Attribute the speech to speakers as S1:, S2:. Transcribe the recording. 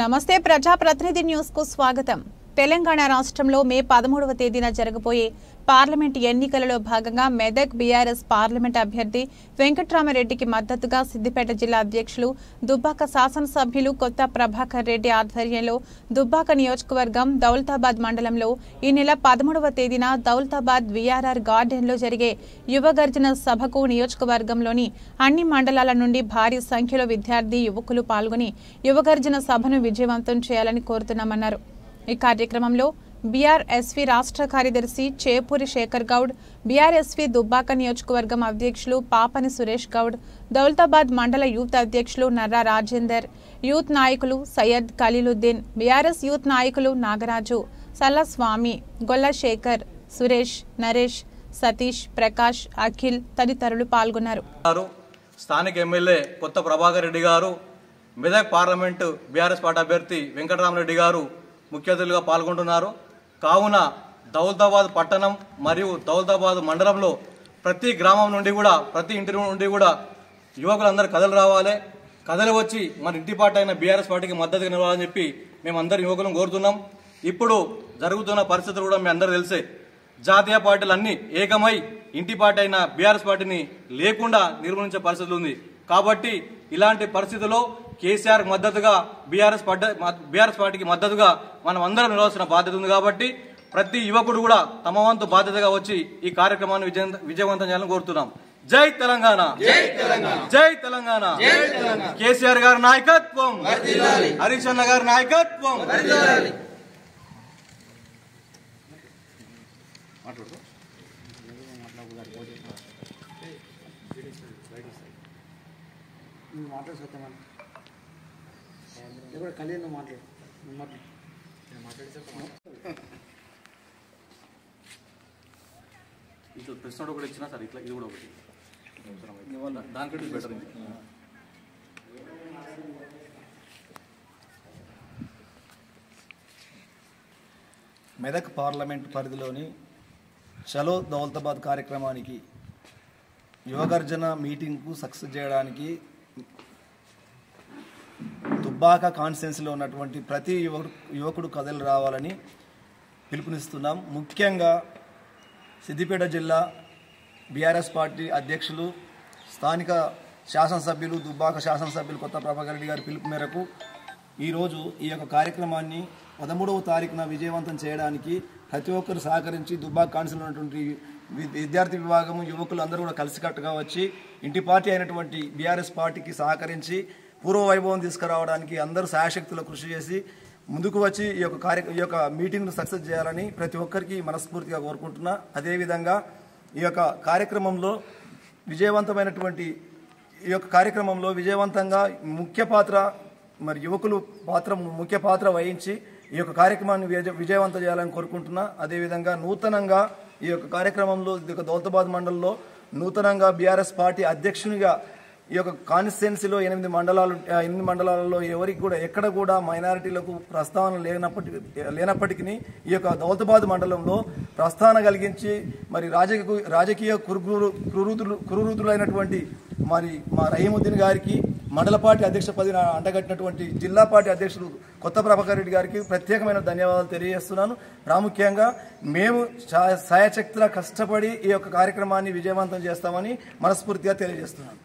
S1: నమస్తే ప్రజాప్రతినిధి న్యూస్ కు స్వాగతం। తెలంగాణ రాష్ట్రంలో మే 13వ తేదీన జరగబోయే పార్లమెంట్ ఎన్నికలలో భాగంగా మెదక్ బీఆర్ఎస్ పార్లమెంట్ అభ్యర్థి వెంకట్రామరెడ్డికి మద్దతుగా సిద్దిపేట జిల్లా అధ్యక్షులు దుబ్బాక శాసనసభ్యులు కొత్త ప్రభాకర్ రెడ్డి ఆధ్వర్యంలో దుబ్బాక నియోజకవర్గం దౌలతాబాద్ మండలంలో ఈ నెల 13వ తేదీన దౌలతాబాద్ వీఆర్ఆర్ గార్డెన్లో జరిగే యువగర్జన సభకు నియోజకవర్గంలోని అన్ని మండలాల నుండి భారీ సంఖ్యలో విద్యార్థి యువకులు పాల్గొని యువగర్జన సభను విజయవంతం చేయాలని కోరుతున్నామన్నారు। ఈ కార్యక్రమంలో బీఆర్ఎస్వి రాష్ట్ర కార్యదర్శి చేపూరి శేఖర్ గౌడ్, బీఆర్ఎస్వి దుబ్బాక నియోజకవర్గం అధ్యక్షులు పాపని సురేష్ గౌడ్, దౌలతాబాద్ మండల యూత్ అధ్యక్షులు నర్రా రాజేందర్, యూత్ నాయకులు సయ్యద్ ఖలీలుద్దీన్, బీఆర్ఎస్ యూత్ నాయకులు నాగరాజు, సల్లస్వామి, గొల్ల శేఖర్, సురేష్, నరేష్, సతీష్, ప్రకాష్, అఖిల్ తదితరులు పాల్గొన్నారు।
S2: స్థానిక ఎమ్మెల్యే కొత్త ప్రభాకర్ రెడ్డి గారు, మెదక్ పార్లమెంటు బీఆర్ఎస్ పార్టీ అభ్యర్థి వెంకట్రామరెడ్డి గారు ముఖ్య అతిథులుగా పాల్గొంటున్నారు। కావున దౌలతాబాద్ పట్టణం మరియు దౌలతాబాద్ మండలంలో ప్రతి గ్రామం నుండి కూడా ప్రతి ఇంటి నుండి కూడా యువకులందరూ కథలు రావాలి, కథలు వచ్చి మన ఇంటి పార్టీ అయిన బీఆర్ఎస్ పార్టీకి మద్దతుగా నిలవాలని చెప్పి మేమందరం యువకులను కోరుతున్నాం। ఇప్పుడు జరుగుతున్న పరిస్థితులు కూడా మీ అందరూ తెలిసే, జాతీయ పార్టీలు అన్ని ఏకమై ఇంటి పార్టీ అయిన బీఆర్ఎస్ పార్టీని లేకుండా నిర్వహించే పరిస్థితులు ఉంది। కాబట్టి ఇలాంటి పరిస్థితుల్లో కేసీఆర్ మద్దతుగా బీఆర్ఎస్ పార్టీకి మద్దతుగా మనం అందరం నిలవాల్సిన బాధ్యత ఉంది। కాబట్టి ప్రతి యువకుడు కూడా తమ వంతు బాధ్యతగా వచ్చి ఈ కార్యక్రమాన్ని విజయవంతం చేయాలని కోరుతున్నాం। జై తెలంగాణ, జై తెలంగాణ, కేసీఆర్ గారి నాయకత్వం, హరీష్ అన్న గారి నాయకత్వం। ఇట్లా ప్రెస్ నోట్ కూడా ఇచ్చినా సార్, ఇట్లా ఇది కూడా ఒకటి దానికంటే బెటర్।
S3: మెదక్ పార్లమెంట్ పరిధిలోని చలో దౌలతాబాద్ కార్యక్రమానికి యువగర్జన మీటింగ్కు సక్సెస్ చేయడానికి దుబ్బాక కాన్స్టిట్యున్సీలో ఉన్నటువంటి ప్రతి యువకుడు కథలు రావాలని పిలుపునిస్తున్నాం। ముఖ్యంగా సిద్దిపేట జిల్లా బీఆర్ఎస్ పార్టీ అధ్యక్షులు, స్థానిక శాసనసభ్యులు, దుబ్బాక శాసనసభ్యులు కొత్త ప్రభాకర్ రెడ్డి గారి పిలుపు మేరకు ఈరోజు ఈ యొక్క కార్యక్రమాన్ని 13వ తారీఖున విజయవంతం చేయడానికి ప్రతి ఒక్కరు సహకరించి దుబ్బాక కాన్స్టిట్యున్సీలో ఉన్నటువంటి విద్యార్థి విభాగం యువకులు అందరూ కూడా కలిసికట్టుగా వచ్చి ఇంటి పార్టీ అయినటువంటి బీఆర్ఎస్ పార్టీకి సహకరించి పూర్వ వైభవం తీసుకురావడానికి అందరూ శాయశక్తులు కృషి చేసి ముందుకు వచ్చి ఈ యొక్క మీటింగ్ను సక్సెస్ చేయాలని ప్రతి ఒక్కరికి మనస్ఫూర్తిగా కోరుకుంటున్నా। అదేవిధంగా ఈ యొక్క కార్యక్రమంలో విజయవంతంగా ముఖ్య పాత్ర మరి యువకులు ముఖ్య పాత్ర వహించి ఈ యొక్క కార్యక్రమాన్ని విజయవంతం చేయాలని కోరుకుంటున్నా। అదేవిధంగా నూతనంగా ఈ యొక్క కార్యక్రమంలో దౌలతాబాద్ మండలంలో నూతనంగా బీఆర్ఎస్ పార్టీ అధ్యక్షునిగా ఈ యొక్క కాన్స్టిట్యున్సీలో 8 మండలాలలో ఎవరికి కూడా ఎక్కడ కూడా మైనారిటీలకు ప్రస్తావన లేనప్పటికీ ఈ యొక్క దౌలతాబాద్ మండలంలో ప్రస్తావన కలిగించి మరి రాజకీయ కురువృతులైనటువంటి మరి మా రహీముద్దీన్ గారికి మండల పార్టీ అధ్యక్ష పదవిని అంటగట్టినటువంటి జిల్లా పార్టీ అధ్యక్షుడు కొత్త ప్రభాకర్ రెడ్డి గారికి ప్రత్యేకమైన ధన్యవాదాలు తెలియజేస్తున్నాను। ప్రాముఖ్యంగా మేము సాయశక్తులా కష్టపడి ఈ యొక్క కార్యక్రమాన్ని విజయవంతం చేస్తామని మనస్ఫూర్తిగా తెలియజేస్తున్నాను।